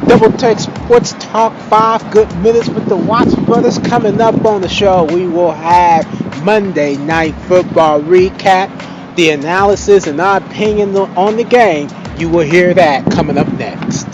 Double Take Sports Talk, 5 good minutes with the Watts brothers. Coming up on the show, we will have Monday Night Football recap, the analysis and our opinion on the game. You will hear that coming up next.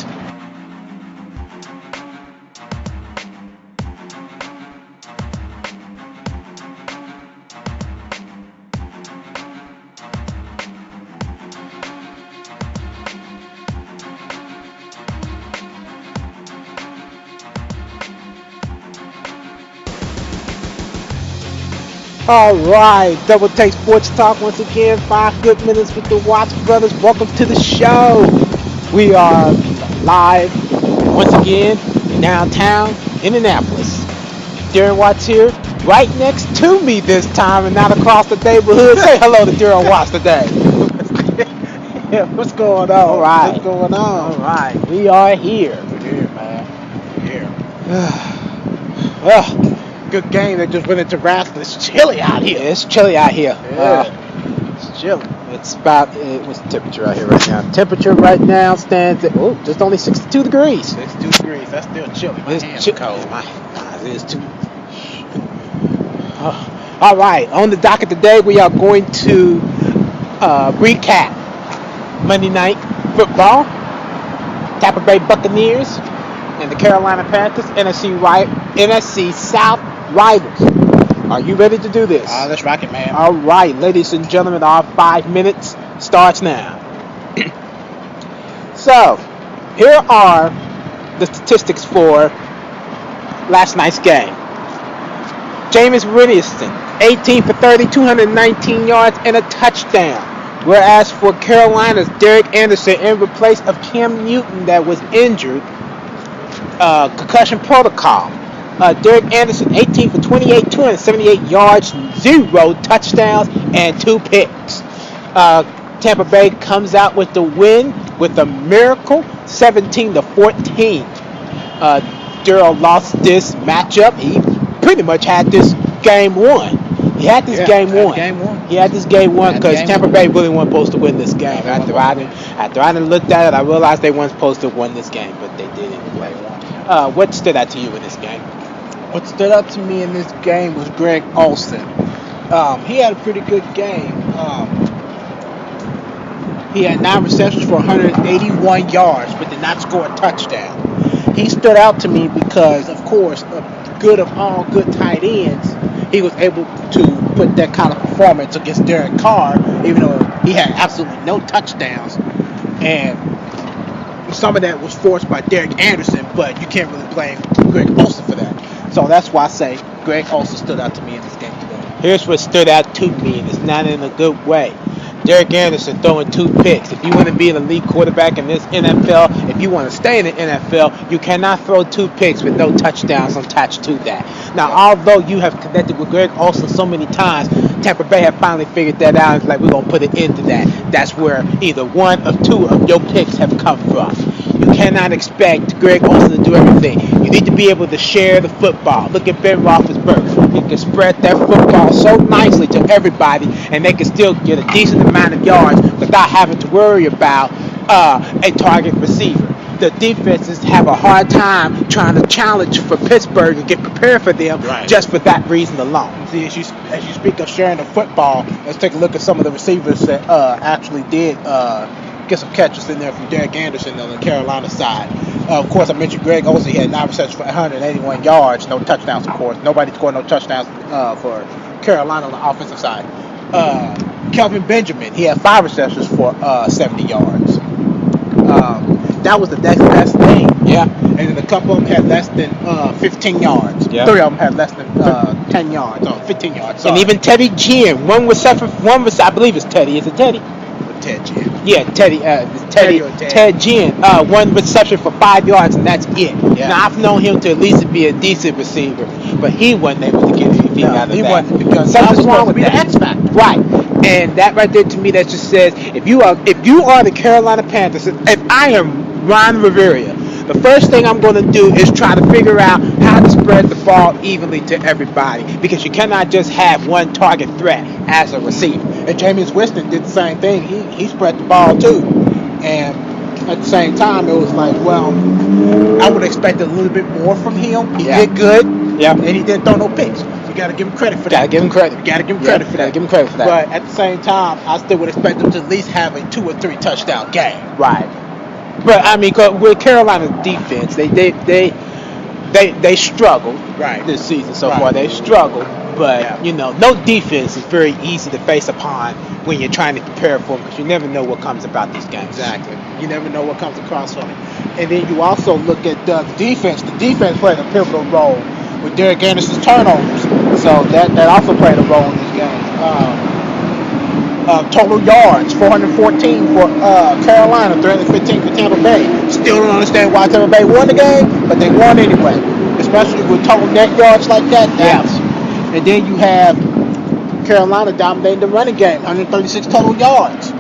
All right, Double Take Sports Talk once again. 5 good minutes with the Watts brothers. Welcome to the show. We are live once again downtown Indianapolis. Darren Watts here, right next to me this time, and not across the neighborhood. Say hello to Darren Watts today. Yeah, what's going on? All right, What's going on? all right. We are here. We're here, man. We're here. Well, Good game that just went into wrestling. It's chilly out here. it's chilly out here. It's chilly. It's about, what's the temperature out here right now? Temperature right now stands at, just only 62 degrees. 62 degrees. That's still chilly. My hands are cold. It is too. All right, on the docket today, we are going to recap Monday Night Football, Tampa Bay Buccaneers, and the Carolina Panthers, NFC South rivals. Are you ready to do this? Let's rock it, man. All right, ladies and gentlemen, our 5 minutes starts now. So, here are the statistics for last night's game. Jameis Winston, 18 for 30, 219 yards, and a touchdown. Whereas for Carolina's Derek Anderson, in replace of Cam Newton that was injured, concussion protocol. Derek Anderson, 18 for 28, 278 yards, 0 touchdowns, and 2 picks. Tampa Bay comes out with the win with a miracle, 17-14. Darrell lost this matchup. He pretty much had this game won. He had this game won. He had this game won because Tampa Bay really wasn't supposed to win this game. After I looked at it, I realized they weren't supposed to win this game, but they did anyway. What stood out to you in this game? What stood out to me in this game was Greg Olsen. He had a pretty good game. He had 9 receptions for 181 yards, but did not score a touchdown. He stood out to me because, of course, good of all good tight ends, he was able to put that kind of performance against Derek Carr, even though he had absolutely no touchdowns. And some of that was forced by Derek Anderson, but you can't really blame Greg Olsen for that. So that's why I say Greg Olsen stood out to me in this game today. Here's what stood out to me, and it's not in a good way. Derek Anderson throwing 2 picks. If you want to be an elite quarterback in this NFL, if you want to stay in the NFL, you cannot throw 2 picks with no touchdowns attached to that. Now, although you have connected with Greg Olsen so many times, Tampa Bay have finally figured that out. It's like, we're going to put it into that. That's where either 1 or 2 of your picks have come from. You cannot expect Greg Olsen to do everything. You need to be able to share the football. Look at Ben Roethlisberger. He can spread that football so nicely to everybody, and they can still get a decent amount of yards without having to worry about a target receiver. The defenses have a hard time trying to challenge for Pittsburgh and get prepared for them just for that reason alone. See, as you speak of sharing the football, let's take a look at some of the receivers that actually did get some catches in there from Derek Anderson on the Carolina side. Of course, I mentioned Greg Olsen. He had 9 receptions for 181 yards, no touchdowns, of course. Nobody scored no touchdowns for Carolina on the offensive side. Kelvin Benjamin, he had 5 receptions for 70 yards. That was the next best thing. Yeah. And then a couple of them had less than 15 yards. Yeah. 3 of them had less than 10 yards, or 15 yards. Sorry. And even Teddy Ginn, I believe it's Teddy. Is it Teddy? Ted Ginn. Yeah, Ted Ginn. 1 reception for 5 yards, and that's it. Yeah. Now, I've known him to at least be a decent receiver, but he wasn't able to get anything out of that. He wasn't, because something's wrong with the that. X factor. Right. And that right there to me, that just says, if you are the Carolina Panthers, if I am Ron Rivera, the first thing I'm going to do is try to figure out how to spread the ball evenly to everybody, because you cannot just have one target threat as a receiver. And Jameis Winston did the same thing. He spread the ball too. And at the same time, it was like, well, I would expect a little bit more from him. He Yeah. did good, Yeah. and he didn't throw no picks. You got to give him credit for that. Gotta give him credit. You got to give him Yeah, credit for gotta that. give him credit for that. But at the same time, I still would expect him to at least have a 2 or 3 touchdown game. Right. But I mean, 'cause with Carolina's defense, they struggled Right. this season so Right. far. They struggled, but Yeah. you know, no defense is very easy to face upon when you're trying to prepare for them because you never know what comes about these games. Exactly. You never know what comes across from it. And then you also look at the defense. The defense played a pivotal role with Derek Anderson's turnovers. So that also played a role in this game. Total yards, 414 for Carolina, 315 for Tampa Bay. Still don't understand why Tampa Bay won the game, but they won anyway. Especially with total net yards like that. And then you have Carolina dominating the running game, 136 total yards.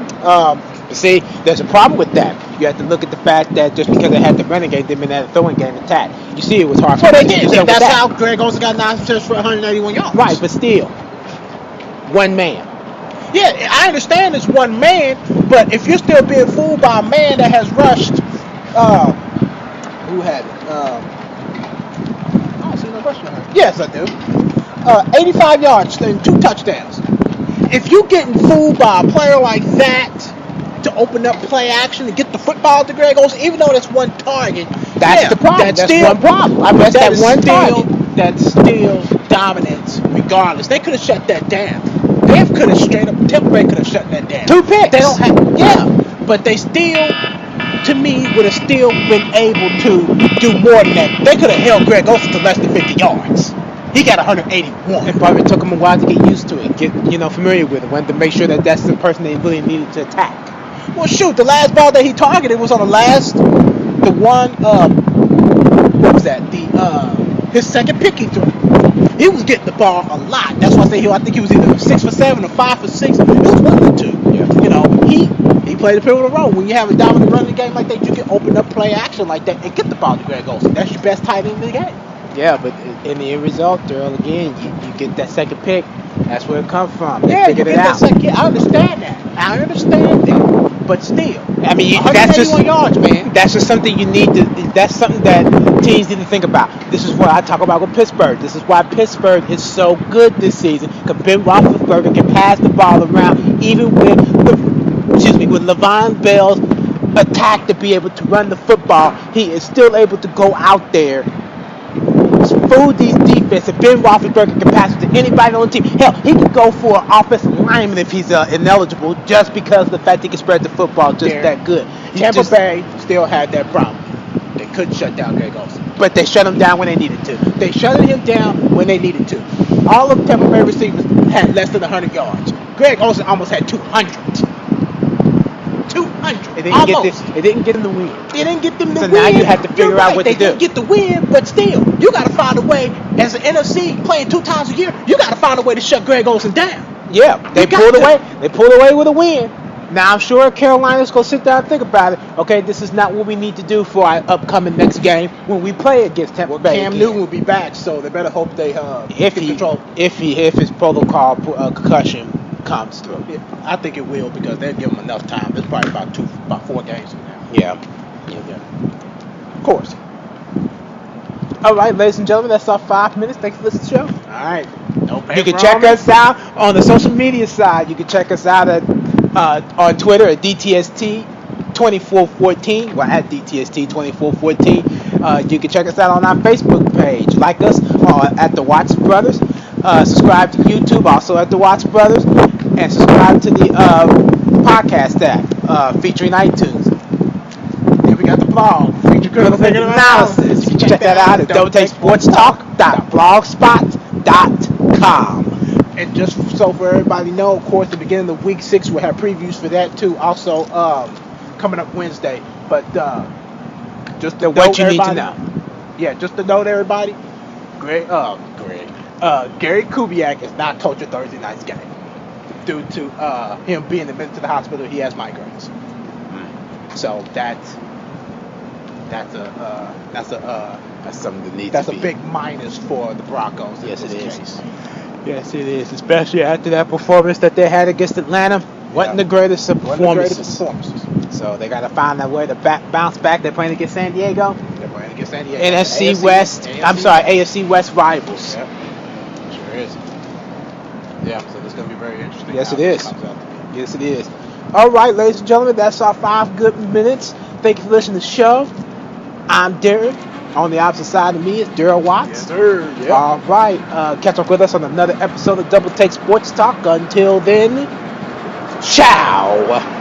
See, there's a problem with that. You have to look at the fact that just because they had the running game, they didn't have the throwing game attack. You see, it was hard for Well, them they to did. do something with That's that. how Greg Olsen got 9 receptions for 181 yards. Right, but still, one man. Yeah, I understand it's one man, but if you're still being fooled by a man that has rushed, who had it? I don't see no rushing her. Yes, I do. 85 yards and 2 touchdowns. If you're getting fooled by a player like that to open up play action and get the football to Greg Olsen, even though that's one target, That's yeah, the problem. That's one problem. I but missed that is one still, target. that's still dominance regardless. They could have shut that down. They could have straight up, Tampa Bay could have shut that down. 2 picks. They don't have, yeah, but they still, to me, would have still been able to do more than that. They could have held Greg Olsen to less than 50 yards. He got 181. It probably took them a while to get used to it, get familiar with it, wanted to make sure that that's the person they really needed to attack. Well, shoot, the last ball that he targeted was on the one, what was that? His second pick he threw. He was getting the ball a lot. That's why I say I think he was either 6 for 7 or 5 for 6. It was one of the two. Yeah. You know, he played a pivotal role. When you have a dominant running game like that, you can open up play action like that and get the ball to Greg Olsen. That's your best tight end in the game. Yeah, but in the end result, Darrell, again, you get that second pick. That's where it comes from. They Yeah, you figured get it that out. second. Yeah, I understand that. But still, I mean, 181 that's just yards, man. That's just something you need to. That's something that teams need to think about. This is what I talk about with Pittsburgh. This is why Pittsburgh is so good this season. Because Ben Roethlisberger can pass the ball around, even with Le'Veon Bell's attack to be able to run the football. He is still able to go out there, fool these defense. And Ben Roethlisberger can pass it to anybody on the team. Hell, he could go for an offensive lineman if he's ineligible, just because of the fact he can spread the football just that good. Tampa Bay still had that problem. They couldn't shut down Greg Olsen. But they shut him down when they needed to. They shut him down when they needed to. All of Tampa Bay receivers had less than 100 yards. Greg Olsen almost had 200. 200. They didn't get him the win. They didn't get them the So win. now you have to figure You're out right. what they to do. didn't get the win, but still, you got to find a way. As an NFC playing 2 times a year, you got to find a way to shut Greg Olsen down. Yeah, they You got pulled to. away. They pulled away with a win. Now I'm sure Carolina's gonna sit down and think about it. Okay, this is not what we need to do for our upcoming next game when we play against Tampa Bay. Cam again. Newton will be back, so they better hope they if control. if his protocol concussion comes through. Yeah, I think it will because they'll give him enough time. There's probably about 4 games from now. Yeah. Of course. All right, ladies and gentlemen, that's our 5 minutes. Thanks for listening to the show. All right. No You can check us out on the social media side. You can check us out at on Twitter at DTST2414. Well, at DTST2414. You can check us out on our Facebook page. Like us at the Watts Brothers. Subscribe to YouTube, also at the Watts Brothers, and subscribe to the podcast app featuring iTunes. Then we got the blog, Feature Critical Thinking Analysis. You can check that out at doubleTakeSportsTalk.blogspot.com. And just so for everybody to know, of course, the beginning of week 6, we'll have previews for that too. Also, coming up Wednesday. But just to What you need to everybody- know. Yeah, just to note everybody, Gary Kubiak is not coaching Thursday night's game due to him being admitted to the hospital. He has migraines. So that's something that needs that's to a be. big minus for the Broncos. Yes, in it this is. case. Yes, it is. Especially after that performance that they had against Atlanta. Wasn't the greatest of One of the greatest performances. performances. So So they got to find a way to bounce back. They're playing against San Diego. They're playing against San Diego. NFC West. I'm sorry, AFC West rivals. Yep. Sure is. Yeah, so this is going to be very interesting. Yes, how it is. comes out to be. Yes, it is. All right, ladies and gentlemen, that's our 5 good minutes. Thank you for listening to the show. I'm Derek. On the opposite side of me is Daryl Watts. Yes, sir. Yep. All right. Catch up with us on another episode of Double Take Sports Talk. Until then, ciao.